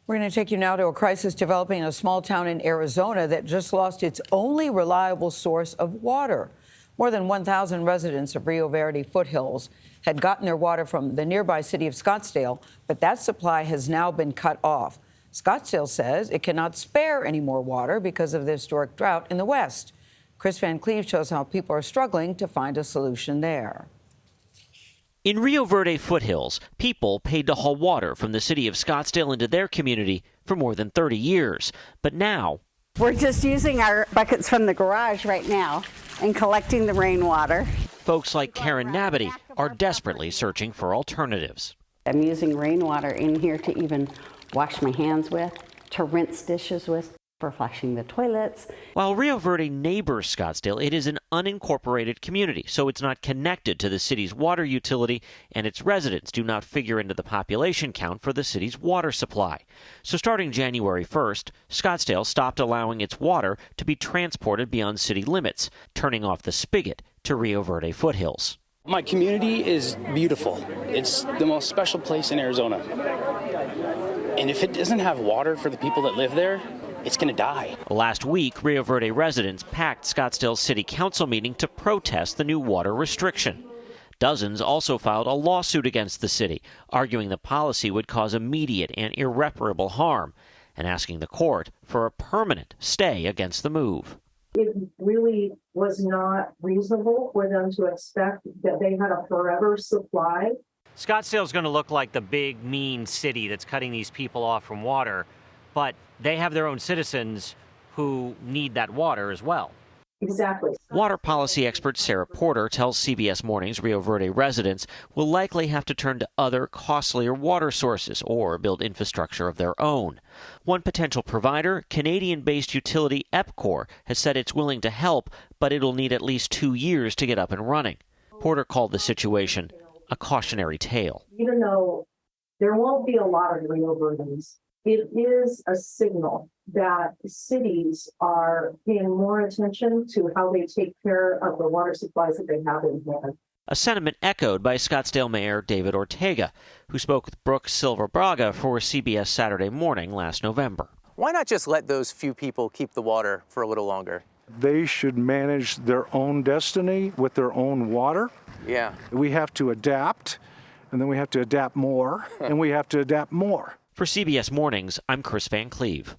We're going to take you now to a crisis developing in a small town in Arizona that just lost its only reliable source of water. More than 1,000 residents of Rio Verde Foothills had gotten their water from the nearby city of Scottsdale, but that supply has now been cut off. Scottsdale says it cannot spare any more water because of the historic drought in the west. Kris Van Cleave shows how people are struggling to find a solution there. In Rio Verde Foothills, people paid to haul water from the city of Scottsdale into their community for more than 30 years. But now, we're just using our buckets from the garage right now and collecting the rainwater. Folks like Karen Nabity are desperately searching for alternatives. I'm using rainwater in here to even wash my hands with, to rinse dishes with, for flushing the toilets. While Rio Verde neighbors Scottsdale, it is an unincorporated community, so it's not connected to the city's water utility, and its residents do not figure into the population count for the city's water supply. So starting January 1st, Scottsdale stopped allowing its water to be transported beyond city limits, turning off the spigot to Rio Verde Foothills. My community is beautiful. It's the most special place in Arizona. And if it doesn't have water for the people that live there, it's going to die. Last week, Rio Verde residents packed Scottsdale's city council meeting to protest the new water restriction. Dozens also filed a lawsuit against the city, arguing the policy would cause immediate and irreparable harm, and asking the court for a permanent stay against the move. It really was not reasonable for them to expect that they had a forever supply. Scottsdale's going to look like the big, mean city that's cutting these people off from water, but they have their own citizens who need that water as well. Exactly. Water policy expert Sarah Porter tells CBS Mornings Rio Verde residents will likely have to turn to other costlier water sources or build infrastructure of their own. One potential provider, Canadian-based utility Epcor, has said it's willing to help, but it'll need at least 2 years to get up and running. Porter called the situation a cautionary tale. Even though there won't be a lot of Rio Verdes, it is a signal that cities are paying more attention to how they take care of the water supplies that they have in hand. A sentiment echoed by Scottsdale Mayor David Ortega, who spoke with Brooke Silva Braga for CBS Saturday Morning last November. Why not just let those few people keep the water for a little longer? They should manage their own destiny with their own water. Yeah. We have to adapt, and then we have to adapt more, and we have to adapt more. For CBS Mornings, I'm Kris Van Cleave.